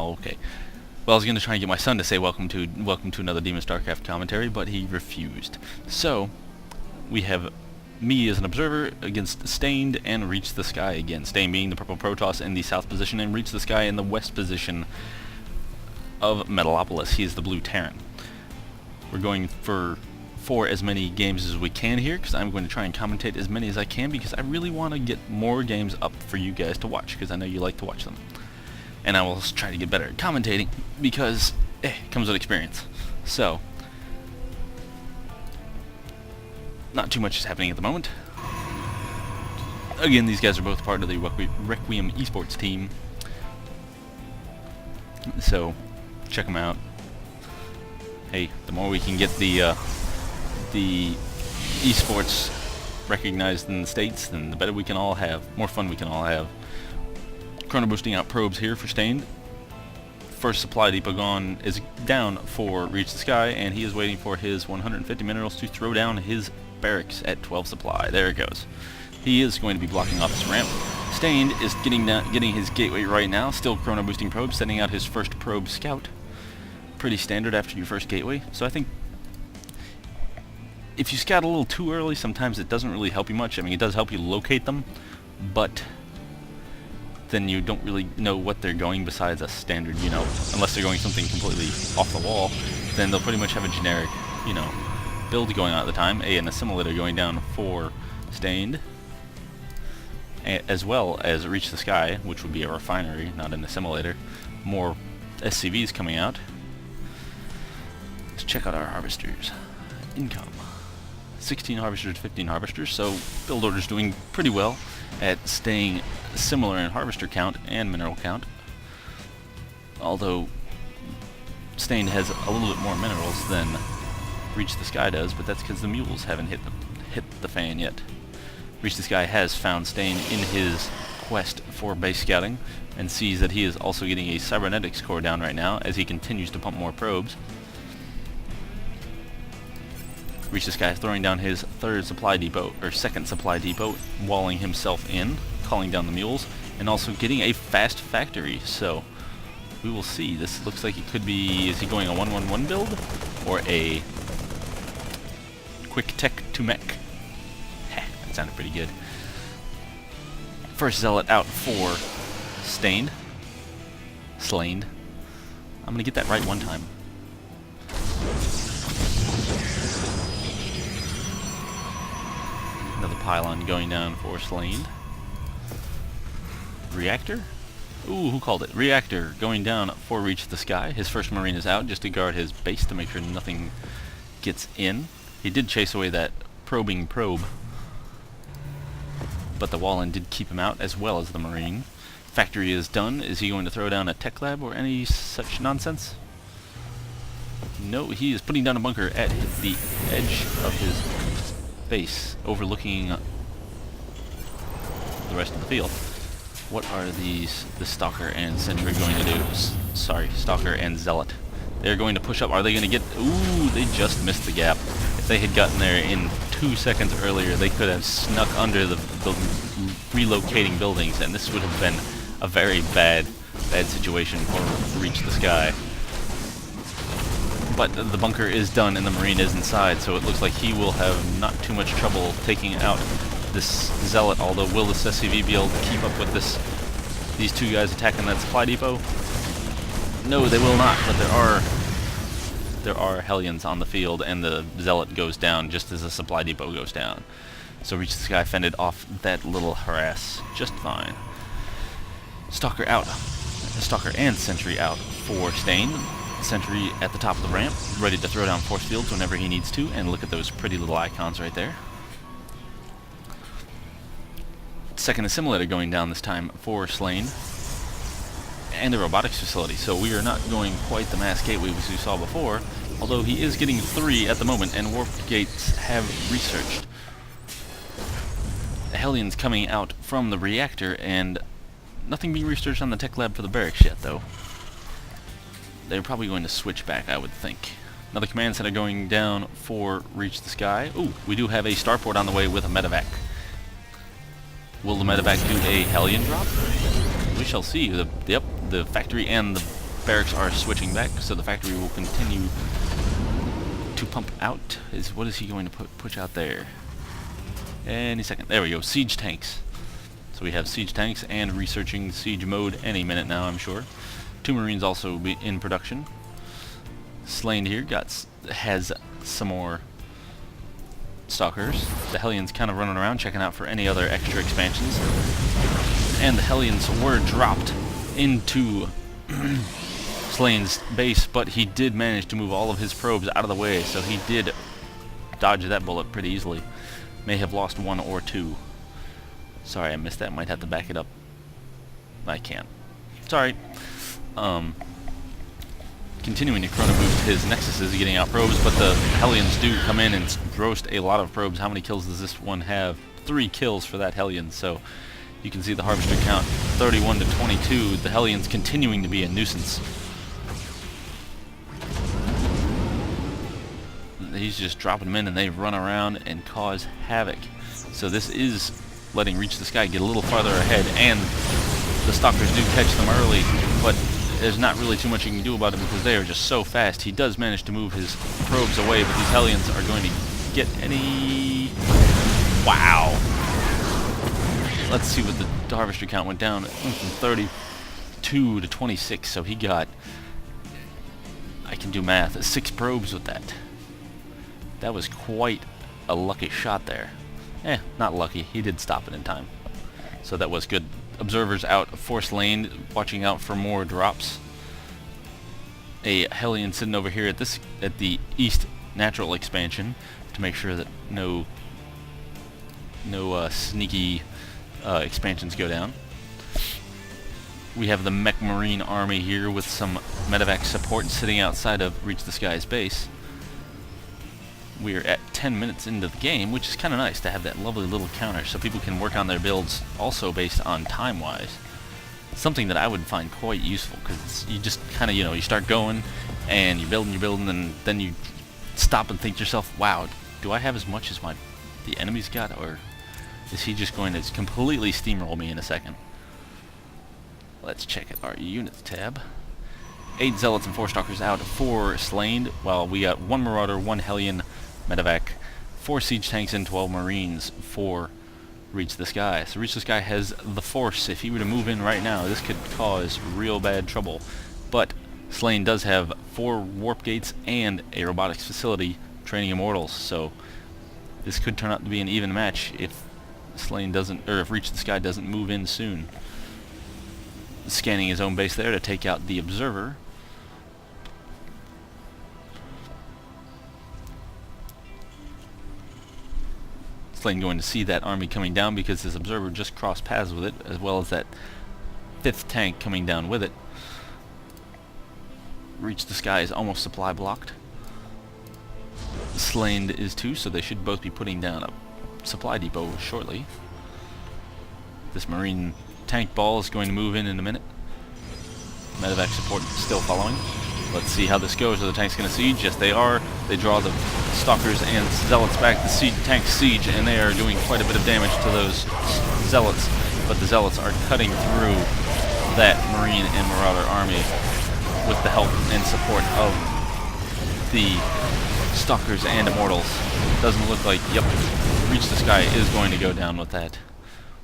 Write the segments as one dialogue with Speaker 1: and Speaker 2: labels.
Speaker 1: Oh, okay. Well, I was going to try and get my son to say welcome to another DemonStarCraft commentary, but he refused. So, we have me as an observer against SlaineD and ReachTheSky again. SlaineD being the purple Protoss in the south position, and ReachTheSky in the west position of Metalopolis. He is the blue Terran. We're going for as many games as we can here, because I'm going to try and commentate as many as I can, because I really want to get more games up for you guys to watch, because I know you like to watch them. And I will try to get better at commentating, because it comes with experience. So, not too much is happening at the moment. Again, these guys are both part of the Requiem esports team, so check them out. Hey, the more we can get the esports recognized in the States, then the better we can all have, more fun we can all have. Chrono boosting out probes here for SlaineD. First supply depot is down for ReachTheSky, and he is waiting for his 150 minerals to throw down his barracks at 12 supply. There it goes. He is going to be blocking off this ramp. SlaineD is getting his gateway right now, still chrono boosting probes, sending out his first probe scout. Pretty standard after your first gateway, so I think if you scout a little too early, sometimes it doesn't really help you much. I mean, it does help you locate them, but then you don't really know what they're going besides a standard, you know, unless they're going something completely off the wall, then they'll pretty much have a generic, you know, build going on at the time. An assimilator going down for SlaineD, as well as ReachTheSky, which would be a refinery, not an assimilator. More SCVs coming out. Let's check out our harvesters. Income. 16 harvesters, 15 harvesters, so build order's doing pretty well at staying similar in harvester count and mineral count. Although SlaineD has a little bit more minerals than ReachTheSky does, but that's because the mules haven't hit the fan yet. ReachTheSky has found SlaineD in his quest for base scouting, and sees that he is also getting a cybernetics core down right now as he continues to pump more probes. ReachTheSky throwing down his third supply depot, or second supply depot, walling himself in, calling down the mules, and also getting a fast factory. So we will see. This looks like it could be, is he going a 1-1-1 build or a quick tech to mech? Heh, that sounded pretty good. First zealot out for SlaineD. I'm gonna get that right one time. Another pylon going down for SlaineD. Reactor? Ooh, who called it? Reactor going down for ReachTheSky. His first marine is out just to guard his base to make sure nothing gets in. He did chase away that probing probe, but the Wallen did keep him out, as well as the marine. Factory is done. Is he going to throw down a tech lab or any such nonsense? No, he is putting down a bunker at the edge of his base, overlooking the rest of the field. What are the Stalker and Sentry going to do? Sorry, Stalker and Zealot. They're going to push up. Are they going to get... Ooh, they just missed the gap. If they had gotten there in 2 seconds earlier, they could have snuck under the relocating buildings, and this would have been a very bad situation for ReachTheSky. But the bunker is done and the marine is inside, so it looks like he will have not too much trouble taking out this Zealot, although will this SCV be able to keep up with these two guys attacking that supply depot? No, they will not, but there are Hellions on the field, and the Zealot goes down just as the supply depot goes down. So ReachTheSky fended off that little harass just fine. Stalker out. Stalker and Sentry out for SlaineD. Sentry at the top of the ramp, ready to throw down force fields whenever he needs to, and look at those pretty little icons right there. Second assimilator going down this time for SlaineD, and the robotics facility, so we are not going quite the mass gateway as we saw before, although he is getting 3 at the moment, and warp gates have researched. The Hellions coming out from the reactor, and nothing being researched on the tech lab for the barracks yet, though. They're probably going to switch back, I would think. Another command center going down for ReachTheSky. Ooh, we do have a starport on the way with a medevac. Will the medevac do a Hellion drop? We shall see. The factory and the barracks are switching back, so the factory will continue to pump out. What is he going to push out there? Any second. There we go. Siege tanks. So we have siege tanks and researching siege mode any minute now, I'm sure. 2 Marines also be in production. SlaineD here has some more Stalkers. The Hellions kind of running around checking out for any other extra expansions. And the Hellions were dropped into SlaineD's base, but he did manage to move all of his probes out of the way, so he did dodge that bullet pretty easily. May have lost 1 or 2. Sorry, I missed that. Might have to back it up. I can't. Sorry. Continuing to chrono boost his Nexuses, getting out probes, but the Hellions do come in and roast a lot of probes. How many kills does this one have? 3 kills for that Hellion, so you can see the Harvester count 31 to 22. The Hellions continuing to be a nuisance. He's just dropping them in and they run around and cause havoc. So this is letting ReachTheSky get a little farther ahead, and the Stalkers do catch them early, but there's not really too much you can do about it because they are just so fast. He does manage to move his probes away, but these Hellions are going to get any... Wow! Let's see what the Harvester count went down. It went from 32 to 26, so he got... I can do math. 6 probes with that. That was quite a lucky shot there. Not lucky. He did stop it in time. So that was good. Observers out for SlaineD, watching out for more drops. A Hellion sitting over here at the East Natural Expansion to make sure that no sneaky expansions go down. We have the Mech Marine army here with some medevac support sitting outside of ReachTheSky's base. We are at 10 minutes into the game, which is kind of nice to have that lovely little counter so people can work on their builds also based on time-wise. Something that I would find quite useful, because you just kind of, you start going and you're building, and then you stop and think to yourself, wow, do I have as much as the enemy's got, or is he just going to completely steamroll me in a second? Let's check our units tab. 8 Zealots and 4 Stalkers out for SlaineD, while we got 1 Marauder, 1 Hellion, medevac, 4 siege tanks, and 12 Marines for ReachTheSky. So ReachTheSky has the force. If he were to move in right now, this could cause real bad trouble. But SlaineD does have 4 warp gates and a robotics facility training immortals, so this could turn out to be an even match if SlaineD doesn't, or if ReachTheSky doesn't move in soon. Scanning his own base there to take out the observer. SlaineD going to see that army coming down because his observer just crossed paths with it, as well as that 5th tank coming down with it. ReachTheSky is almost supply blocked. SlaineD is too, so they should both be putting down a supply depot shortly. This Marine tank ball is going to move in a minute. Medevac support still following. Let's see how this goes. Are the tanks going to siege? Yes, they are. They draw the Stalkers and Zealots back. The tanks siege, and they are doing quite a bit of damage to those Zealots. But the Zealots are cutting through that Marine and Marauder army with the help and support of the Stalkers and Immortals. Doesn't look like, yep, ReachTheSky is going to go down with that.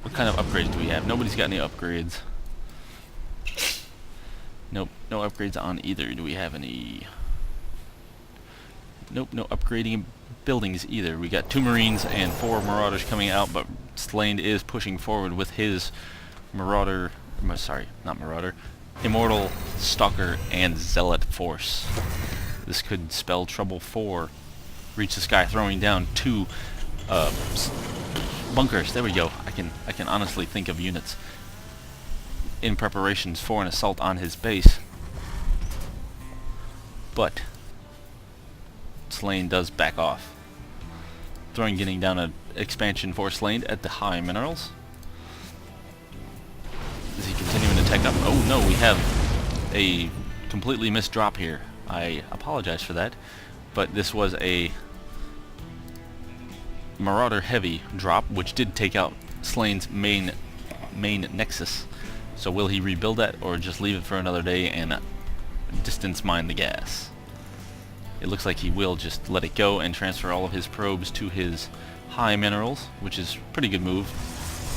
Speaker 1: What kind of upgrades do we have? Nobody's got any upgrades. Nope, no upgrades on either. Do we have any? Nope, no upgrading buildings either. We got 2 Marines and 4 Marauders coming out, but SlaineD is pushing forward with his Marauder, sorry, not Marauder, Immortal, Stalker, and Zealot force. This could spell trouble for ReachTheSky, throwing down 2 bunkers. There we go. I can honestly think of units in preparations for an assault on his base. But SlaineD does back off. Getting down an expansion for SlaineD at the high minerals. Is he continuing to tech up? Oh no, we have a completely missed drop here. I apologize for that, but this was a Marauder heavy drop, which did take out SlaineD's main Nexus. So will he rebuild that, or just leave it for another day and distance mine the gas. It looks like he will just let it go and transfer all of his probes to his high minerals, which is a pretty good move.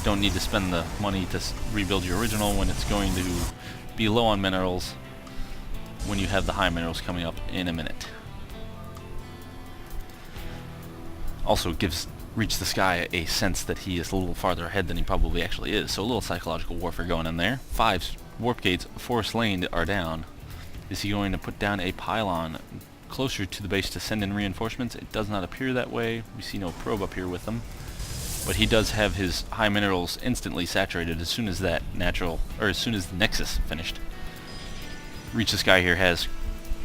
Speaker 1: Don't need to spend the money to rebuild your original when it's going to be low on minerals when you have the high minerals coming up in a minute. Also gives ReachTheSky a sense that he is a little farther ahead than he probably actually is, so a little psychological warfare going in there. 5 warp gates for SlaineD are down. Is he going to put down a pylon closer to the base to send in reinforcements? It does not appear that way. We see no probe up here with them. But he does have his high minerals instantly saturated as soon as that as soon as the Nexus finished. ReachTheSky here has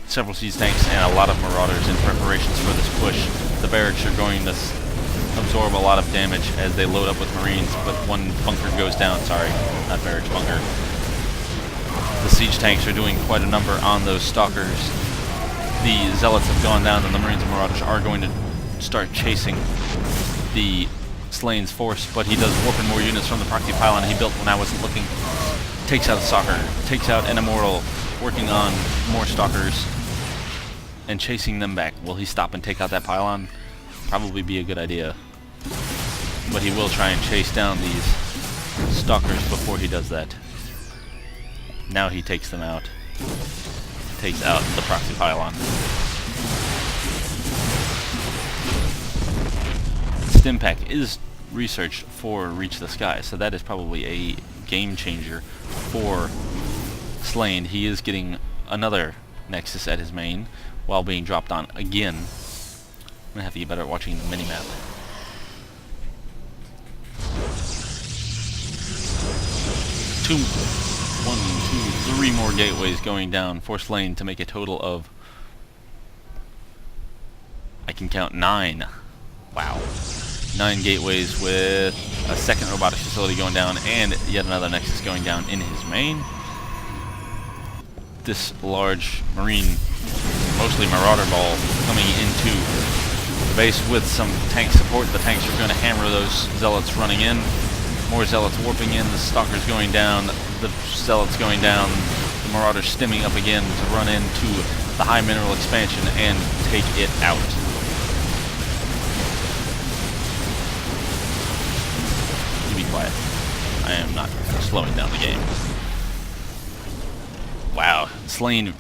Speaker 1: several siege tanks and a lot of marauders in preparations for this push. The barracks are going to absorb a lot of damage as they load up with marines, but one bunker goes down. Sorry, not barracks, bunker. The siege tanks are doing quite a number on those stalkers. The zealots have gone down, and the marines and marauders are going to start chasing the SlaineD's force, but he does warp in more units from the proxy pylon he built when I wasn't looking. Takes out a stalker, takes out an immortal, working on more stalkers and chasing them back. Will he stop and take out that pylon? Probably be a good idea, but he will try and chase down these stalkers before he does that. Now he takes them out. Takes out the proxy pylon. Stimpack is researched for ReachTheSky, so that is probably a game changer for SlaineD. He is getting another Nexus at his main while being dropped on again. I'm gonna have to get better at watching the minimap. 3 more gateways going down for SlaineD to make a total of, I can count 9. Wow. 9 gateways with a second robotics facility going down and yet another Nexus going down in his main. This large marine, mostly marauder ball, coming into the base with some tank support. The tanks are going to hammer those zealots running in. More zealots warping in, the stalkers going down, the zealots going down, the marauders stimming up again to run into the high mineral expansion and take it out. You be quiet. I am not slowing down the game. Wow, SlaineD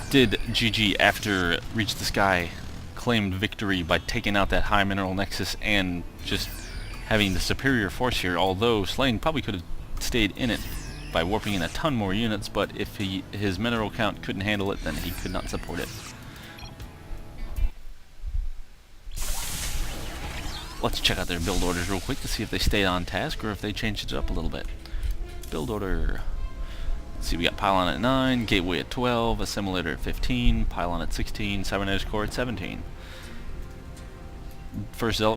Speaker 1: did GG after ReachTheSky claimed victory by taking out that high mineral Nexus and just having the superior force here, although SlaineD probably could have stayed in it by warping in a ton more units, but if his mineral count couldn't handle it, then he could not support it. Let's check out their build orders real quick to see if they stayed on task or if they changed it up a little bit. Build order. Let's see, we got pylon at 9, gateway at 12, assimilator at 15, pylon at 16, cybernetics core at 17. First zealot